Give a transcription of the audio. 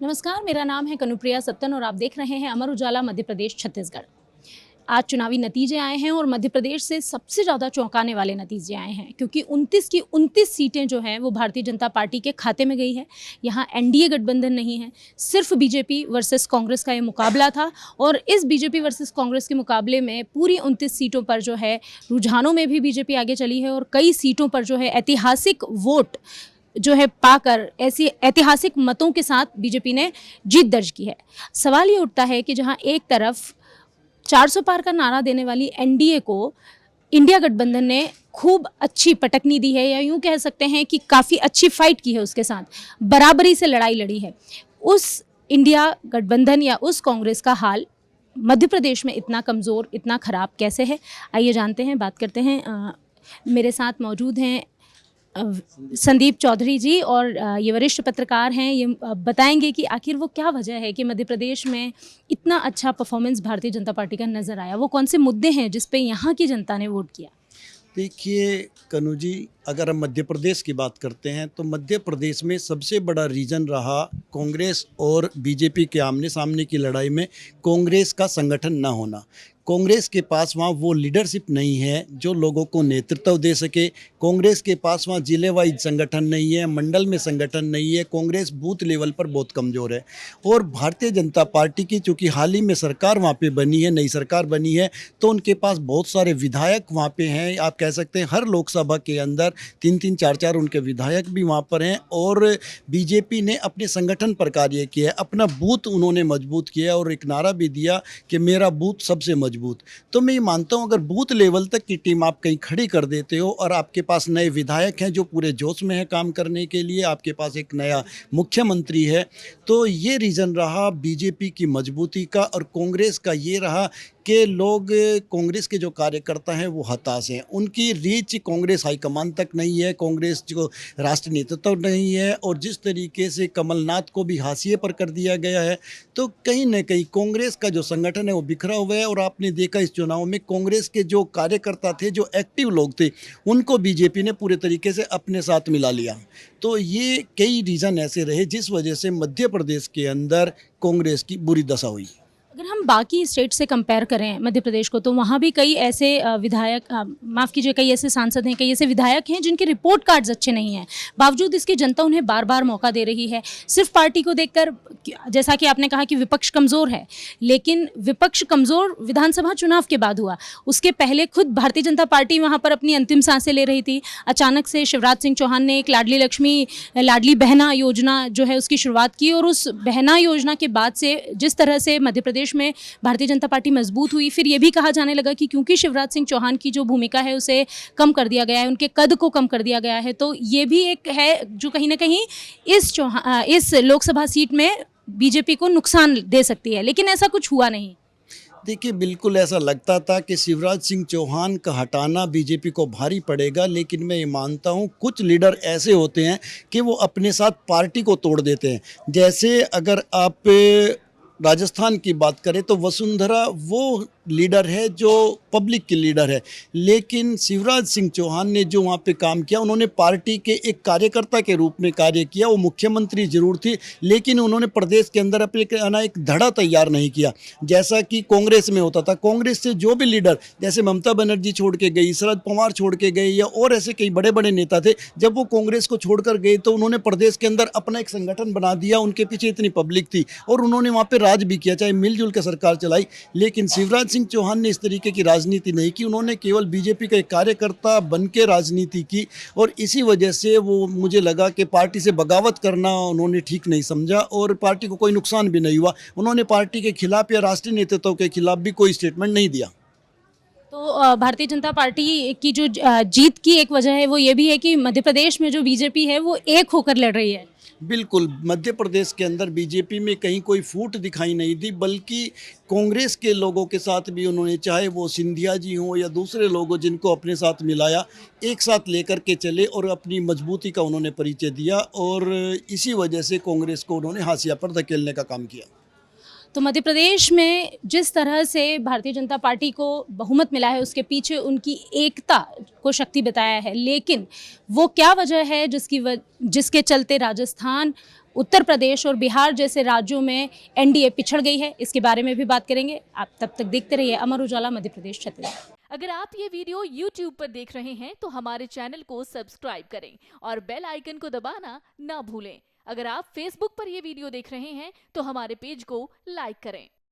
नमस्कार, मेरा नाम है कनुप्रिया सत्तन और आप देख रहे हैं अमर उजाला मध्य प्रदेश छत्तीसगढ़। आज चुनावी नतीजे आए हैं और मध्य प्रदेश से सबसे ज़्यादा चौंकाने वाले नतीजे आए हैं क्योंकि 29 की 29 सीटें जो हैं वो भारतीय जनता पार्टी के खाते में गई है। यहाँ एनडीए गठबंधन नहीं है, सिर्फ बीजेपी वर्सेस कांग्रेस का ये मुकाबला था और इस बीजेपी वर्सेस कांग्रेस के मुकाबले में पूरी 29 सीटों पर जो है रुझानों में भी बीजेपी आगे चली है और कई सीटों पर जो है ऐतिहासिक वोट जो है पाकर ऐसी ऐतिहासिक मतों के साथ बीजेपी ने जीत दर्ज की है। सवाल ये उठता है कि जहां एक तरफ 400 पार का नारा देने वाली एनडीए को इंडिया गठबंधन ने खूब अच्छी पटकनी दी है या यूं कह सकते हैं कि काफ़ी अच्छी फाइट की है, उसके साथ बराबरी से लड़ाई लड़ी है, उस इंडिया गठबंधन या उस कांग्रेस का हाल मध्य प्रदेश में इतना कमज़ोर, इतना ख़राब कैसे है? आइए जानते हैं, बात करते हैं। मेरे साथ मौजूद हैं संदीप चौधरी जी और ये वरिष्ठ पत्रकार हैं। ये बताएंगे कि आखिर वो क्या वजह है कि मध्य प्रदेश में इतना अच्छा परफॉर्मेंस भारतीय जनता पार्टी का नज़र आया, वो कौन से मुद्दे हैं जिस पे यहाँ की जनता ने वोट किया। देखिए कनु जी, अगर हम मध्य प्रदेश की बात करते हैं तो मध्य प्रदेश में सबसे बड़ा रीज़न रहा कांग्रेस और बीजेपी के आमने सामने की लड़ाई में कांग्रेस का संगठन न होना। कांग्रेस के पास वहाँ वो लीडरशिप नहीं है जो लोगों को नेतृत्व दे सके। कांग्रेस के पास वहाँ जिले वाइज संगठन नहीं है, मंडल में संगठन नहीं है। कांग्रेस बूथ लेवल पर बहुत कमज़ोर है और भारतीय जनता पार्टी की चूँकि हाल ही में सरकार वहाँ पे बनी है, नई सरकार बनी है, तो उनके पास बहुत सारे विधायक वहाँ पे हैं। आप कह सकते हैं हर लोकसभा के अंदर 3-3, 4-4 उनके विधायक भी वहाँ पर हैं और बीजेपी ने अपने संगठन पर कार्य किया है, अपना बूथ उन्होंने मजबूत किया और एक नारा भी दिया कि मेरा बूथ सबसे मजबूत। तो मैं ये मानता हूँ अगर बूथ लेवल तक की टीम आप कहीं खड़ी कर देते हो और आपके पास नए विधायक हैं जो पूरे जोश में है काम करने के लिए, आपके पास एक नया मुख्यमंत्री है, तो ये रीज़न रहा बीजेपी की मजबूती का। और कांग्रेस का ये रहा कि लोग कांग्रेस के जो कार्यकर्ता हैं वो हताश हैं, उनकी रीच कांग्रेस हाईकमान तक नहीं है, कांग्रेस जो राष्ट्रीय नेतृत्व नहीं है और जिस तरीके से कमलनाथ को भी हाशिए पर कर दिया गया है, तो कहीं न कहीं कांग्रेस का जो संगठन है वो बिखरा हुआ है। और आपने देखा इस चुनाव में कांग्रेस के जो कार्यकर्ता थे, जो एक्टिव लोग थे, उनको बीजेपी ने पूरे तरीके से अपने साथ मिला लिया। तो ये कई रीज़न ऐसे रहे जिस वजह से मध्य प्रदेश के अंदर कांग्रेस की बुरी दशा हुई। अगर हम बाकी स्टेट से कंपेयर करें मध्य प्रदेश को तो वहाँ भी कई ऐसे विधायक, माफ़ कीजिए, कई ऐसे सांसद हैं, कई ऐसे विधायक हैं जिनके रिपोर्ट कार्ड्स अच्छे नहीं हैं, बावजूद इसके जनता उन्हें बार बार मौका दे रही है। सिर्फ पार्टी को देखकर, जैसा कि आपने कहा कि विपक्ष कमज़ोर है, लेकिन विपक्ष कमज़ोर विधानसभा चुनाव के बाद हुआ, उसके पहले खुद भारतीय जनता पार्टी वहाँ पर अपनी अंतिम सांसें ले रही थी। अचानक से शिवराज सिंह चौहान ने एक लाडली लक्ष्मी, लाडली बहना योजना जो है उसकी शुरुआत की और उस बहना योजना के बाद से जिस तरह से मध्य प्रदेश में भारतीय जनता पार्टी मजबूत हुई, फिर यह भी कहा जाने लगा कि क्योंकि शिवराज सिंह चौहान की जो भूमिका है उसे कम कर दिया गया है, उनके कद को कम कर दिया गया है, तो ये भी एक है जो कहीं ना कहीं इस लोकसभा सीट में बीजेपी को नुकसान दे सकती है, लेकिन ऐसा कुछ हुआ नहीं। देखिए बिल्कुल ऐसा लगता था कि शिवराज सिंह चौहान का हटाना बीजेपी को भारी पड़ेगा, लेकिन मैं ये मानता हूँ कुछ लीडर ऐसे होते हैं कि वो अपने साथ पार्टी को तोड़ देते हैं। जैसे अगर आप राजस्थान की बात करें तो वसुंधरा वो लीडर है जो पब्लिक की लीडर है, लेकिन शिवराज सिंह चौहान ने जो वहाँ पे काम किया, उन्होंने पार्टी के एक कार्यकर्ता के रूप में कार्य किया। वो मुख्यमंत्री जरूर थी, लेकिन उन्होंने प्रदेश के अंदर अपने एक धड़ा तैयार नहीं किया जैसा कि कांग्रेस में होता था। कांग्रेस से जो भी लीडर, जैसे ममता बनर्जी छोड़ के गई, शरद पवार छोड़ के गए या और ऐसे कई बड़े बड़े नेता थे, जब वो कांग्रेस को छोड़कर गए तो उन्होंने प्रदेश के अंदर अपना एक संगठन बना दिया। उनके पीछे इतनी पब्लिक थी और उन्होंने वहाँ पर राज भी किया, चाहे मिलजुल कर सरकार चलाई। लेकिन शिवराज सिंह चौहान ने इस तरीके की राजनीति नहीं की, उन्होंने केवल बीजेपी का एक कार्यकर्ता बन के राजनीति की और इसी वजह से वो, मुझे लगा कि पार्टी से बगावत करना उन्होंने ठीक नहीं समझा और पार्टी को कोई नुकसान भी नहीं हुआ। उन्होंने पार्टी के खिलाफ या राष्ट्रीय नेतृत्व के खिलाफ भी कोई स्टेटमेंट नहीं दिया। तो भारतीय जनता पार्टी की जो जीत की एक वजह है वो ये भी है कि मध्य प्रदेश में जो बीजेपी है वो एक होकर लड़ रही है। बिल्कुल, मध्य प्रदेश के अंदर बीजेपी में कहीं कोई फूट दिखाई नहीं दी, बल्कि कांग्रेस के लोगों के साथ भी उन्होंने, चाहे वो सिंधिया जी हों या दूसरे लोग हों, जिनको अपने साथ मिलाया, एक साथ लेकर के चले और अपनी मजबूती का उन्होंने परिचय दिया और इसी वजह से कांग्रेस को उन्होंने हाशिया पर धकेलने का काम किया। तो मध्य प्रदेश में जिस तरह से भारतीय जनता पार्टी को बहुमत मिला है उसके पीछे उनकी एकता को शक्ति बताया है, लेकिन वो क्या वजह है जिसके चलते राजस्थान उत्तर प्रदेश और बिहार जैसे राज्यों में एनडीए पिछड़ गई है, इसके बारे में भी बात करेंगे। आप तब तक देखते रहिए अमर उजाला मध्य प्रदेश छत्तीसगढ़। अगर आप ये वीडियो YouTube पर देख रहे हैं तो हमारे चैनल को सब्सक्राइब करें और बेल आइकन को दबाना ना भूलें। अगर आप Facebook पर ये वीडियो देख रहे हैं तो हमारे पेज को लाइक करें।